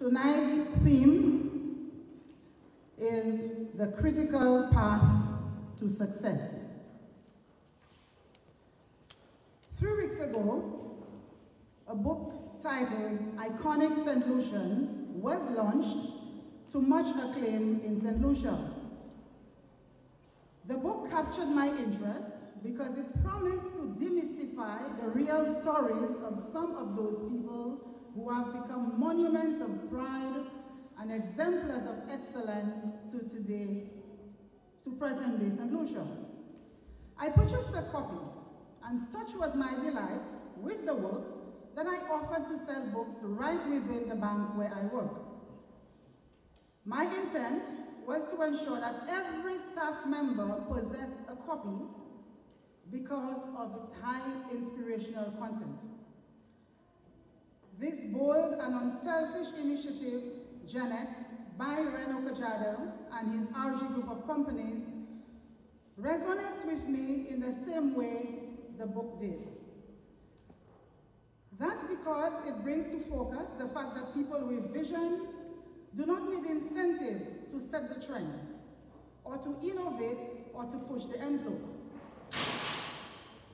Tonight's theme is the critical path to success. 3 weeks ago, a book titled Iconic St. Lucians was launched to much acclaim in St. Lucia. The book captured my interest because it promised to demystify the real stories of some of those people who have become monuments of pride and exemplars of excellence to present-day St. Lucia. I purchased a copy, and such was my delight with the work that I offered to sell books right within the bank where I work. My intent was to ensure that every staff member possessed a copy because of its high inspirational content. This bold and unselfish initiative, Genx, by Reno Kajada and his RG group of companies, resonates with me in the same way the book did. That's because it brings to focus the fact that people with vision do not need incentive to set the trend, or to innovate, or to push the envelope.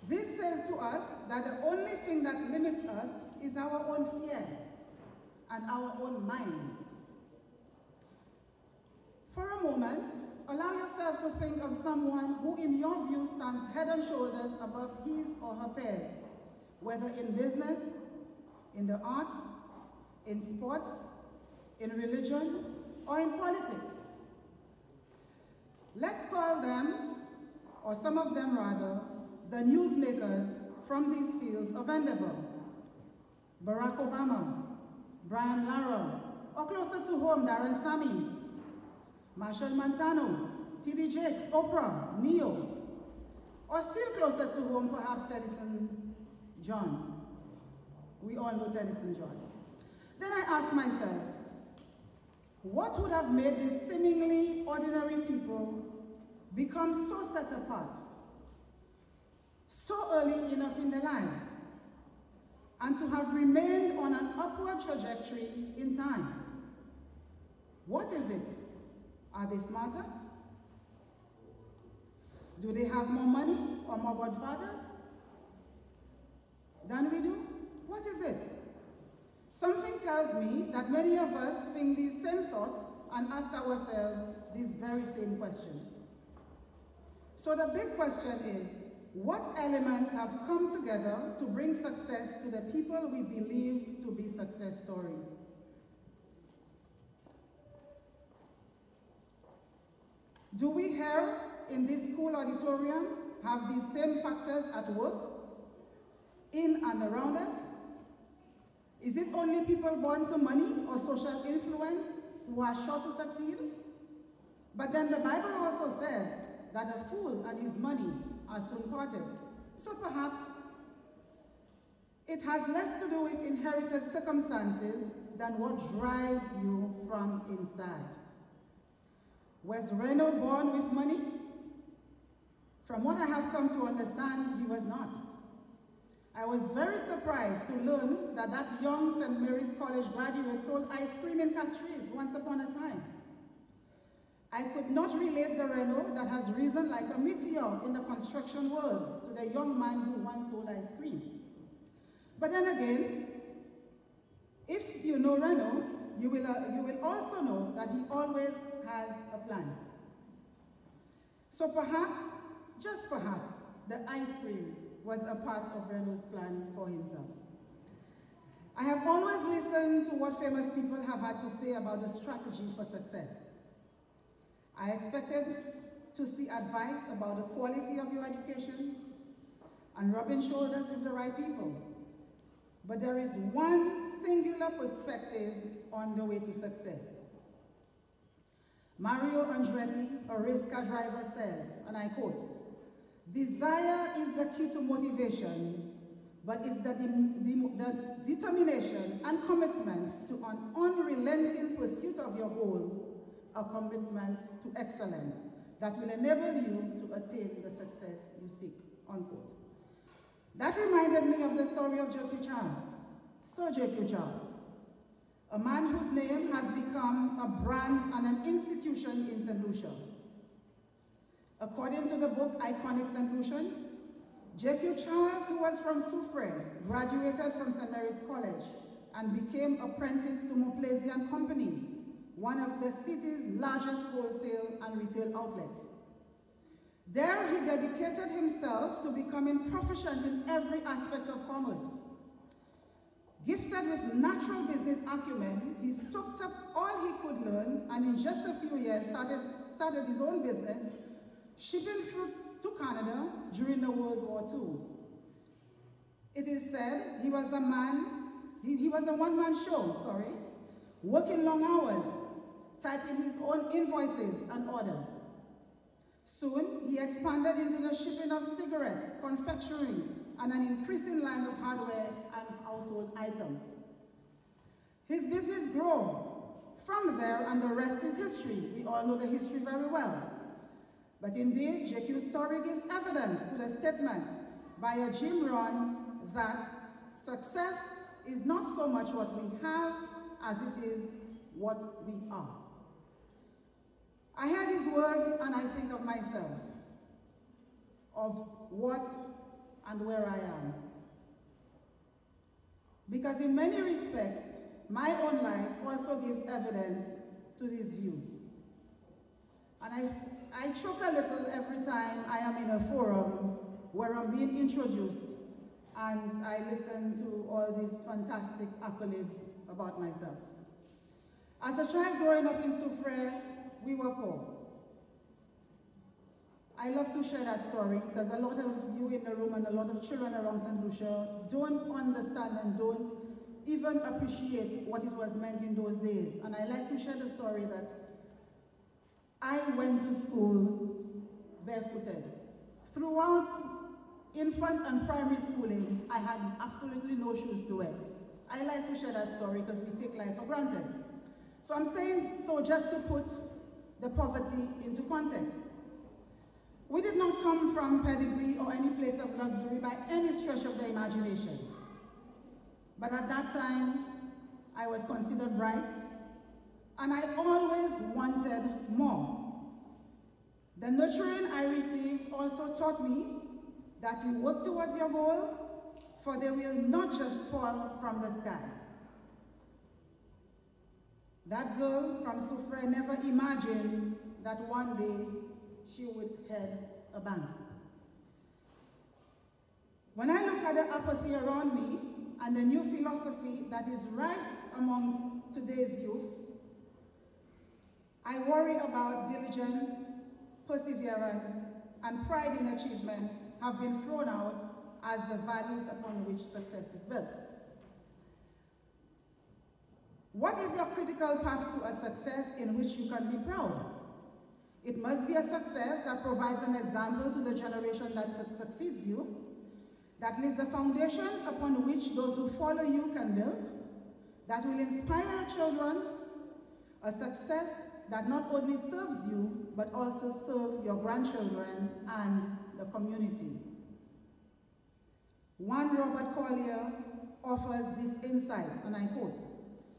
This says to us that the only thing that limits us is our own fear and our own minds. For a moment, allow yourself to think of someone who in your view stands head and shoulders above his or her peers, whether in business, in the arts, in sports, in religion, or in politics. Let's call them, or some of them rather, the newsmakers from these fields of endeavor. Barack Obama, Brian Lara, or closer to home, Darren Sammy, Marshall Montano, T.D. Jakes, Oprah, Neo, or still closer to home, perhaps Edison John. We all know Edison John. Then I asked myself, what would have made these seemingly ordinary people become so set apart, so early enough in their lives, and to have remained on an upward trajectory in time? What is it? Are they smarter? Do they have more money or more godfathers than we do? What is it? Something tells me that many of us think these same thoughts and ask ourselves these very same questions. So the big question is, what elements have come together to bring success to the people we believe to be success stories? Do we here in this school auditorium have these same factors at work, in and around us? Is it only people born to money or social influence who are sure to succeed? But then the Bible also says that a fool and his money are soon parted. So perhaps it has less to do with inherited circumstances than what drives you from inside. Was Reno born with money? From what I have come to understand, he was not. I was very surprised to learn that that young St. Mary's College graduate sold ice cream in Castries once upon a time. I could not relate the Reno that has risen like a meteor in the construction world to the young man who once sold ice cream. But then again, if you know Reno, you will also know that he always has a plan. So perhaps, just perhaps, the ice cream was a part of Reno's plan for himself. I have always listened to what famous people have had to say about the strategy for success. I expected to see advice about the quality of your education and rubbing shoulders with the right people. But there is one singular perspective on the way to success. Mario Andretti, a race car driver, says, and I quote, "Desire is the key to motivation, but it's the determination and commitment to an unrelenting pursuit of your goal, a commitment to excellence that will enable you to attain the success you seek," unquote. That reminded me of the story of J.Q. Charles, Sir J.Q. Charles, a man whose name has become a brand and an institution in St. Lucia. According to the book Iconic St. Lucians, J.Q. Charles, who was from Soufrière, graduated from St. Mary's College and became apprenticed to Moplesy and Company, one of the city's largest wholesale and retail outlets. There he dedicated himself to becoming proficient in every aspect of commerce. Gifted with natural business acumen, he soaked up all he could learn and in just a few years started his own business, shipping fruits to Canada during the World War II. It is said he was a one-man show, working long hours, typing his own invoices and orders. Soon, he expanded into the shipping of cigarettes, confectionery, and an increasing line of hardware and household items. His business grew. From there, and the rest is history. We all know the history very well. But indeed, JQ's story gives evidence to the statement by a Jim Rohn that success is not so much what we have as it is what we are. I hear these words and I think of myself, of what and where I am. Because in many respects, my own life also gives evidence to this view. And I choke a little every time I am in a forum where I'm being introduced and I listen to all these fantastic accolades about myself. As a child growing up in Soufrière, we were poor. I love to share that story because a lot of you in the room and a lot of children around St. Lucia don't understand and don't even appreciate what it was meant in those days. And I like to share the story that I went to school barefooted. Throughout infant and primary schooling, I had absolutely no shoes to wear. I like to share that story because we take life for granted. So I'm saying so just to put the poverty into context. We did not come from pedigree or any place of luxury by any stretch of the imagination. But at that time, I was considered bright, and I always wanted more. The nurturing I received also taught me that you work towards your goals, for they will not just fall from the sky. That girl from Soufrière never imagined that one day she would head a bank. When I look at the apathy around me and the new philosophy that is rife among today's youth, I worry about diligence, perseverance, and pride in achievement have been thrown out as the values upon which success is built. What is your critical path to a success in which you can be proud? It must be a success that provides an example to the generation that succeeds you, that leaves a foundation upon which those who follow you can build, that will inspire your children, a success that not only serves you, but also serves your grandchildren and the community. One Robert Collier offers this insight, and I quote,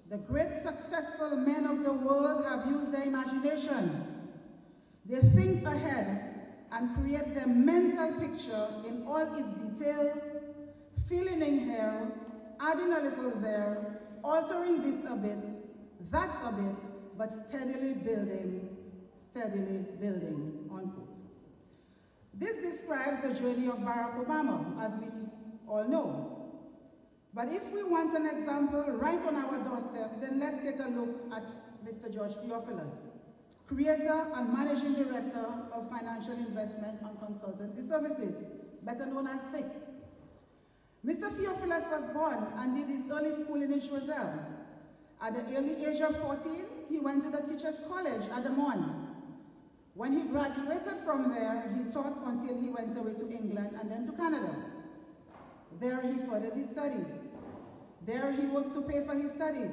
"The great successful men of the world have used their imagination. They think ahead and create their mental picture in all its details, filling in here, adding a little there, altering this a bit, that a bit, but steadily building, unquote." This describes the journey of Barack Obama, as we all know. But if we want an example right on our doorstep, then let's take a look at Mr. George Theophilus, creator and managing director of Financial Investment and Consultancy Services, better known as FICS. Mr. Theophilus was born and did his early schooling in Choiseul. At the early age of 14, he went to the Teachers College at the Mon. When he graduated from there, he taught until he went away to England and then to Canada. There he furthered his studies. There he worked to pay for his studies.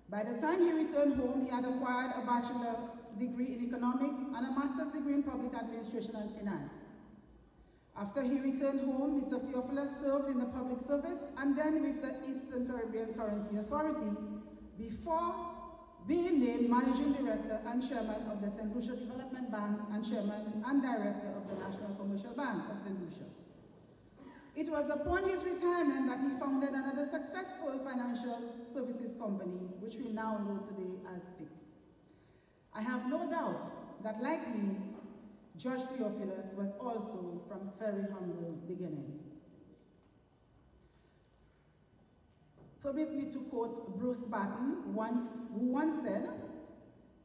By the time he returned home, he had acquired a bachelor degree in economics and a master's degree in public administration and finance. After he returned home, Mr. Theophilus served in the public service and then with the Eastern Caribbean Currency Authority before before being named Managing Director and Chairman of the St. Lucia Development Bank and Chairman and Director of the National Commercial Bank of St. Lucia. It was upon his retirement that he founded another successful financial services company, which we now know today as Fix. I have no doubt that, like me, George Theophilus was also from very humble beginning. Permit me to quote Bruce Barton, who once said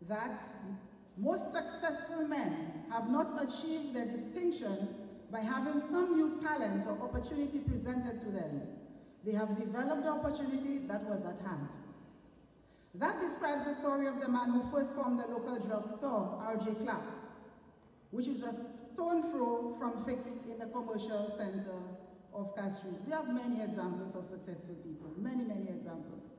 that most successful men have not achieved their distinction by having some new talent or opportunity presented to them. They have developed the opportunity that was at hand. That describes the story of the man who first formed the local drugstore, R.J. Clark, which is a stone throw from Fix in the commercial center of Castries. We have many examples of successful people, many, many examples.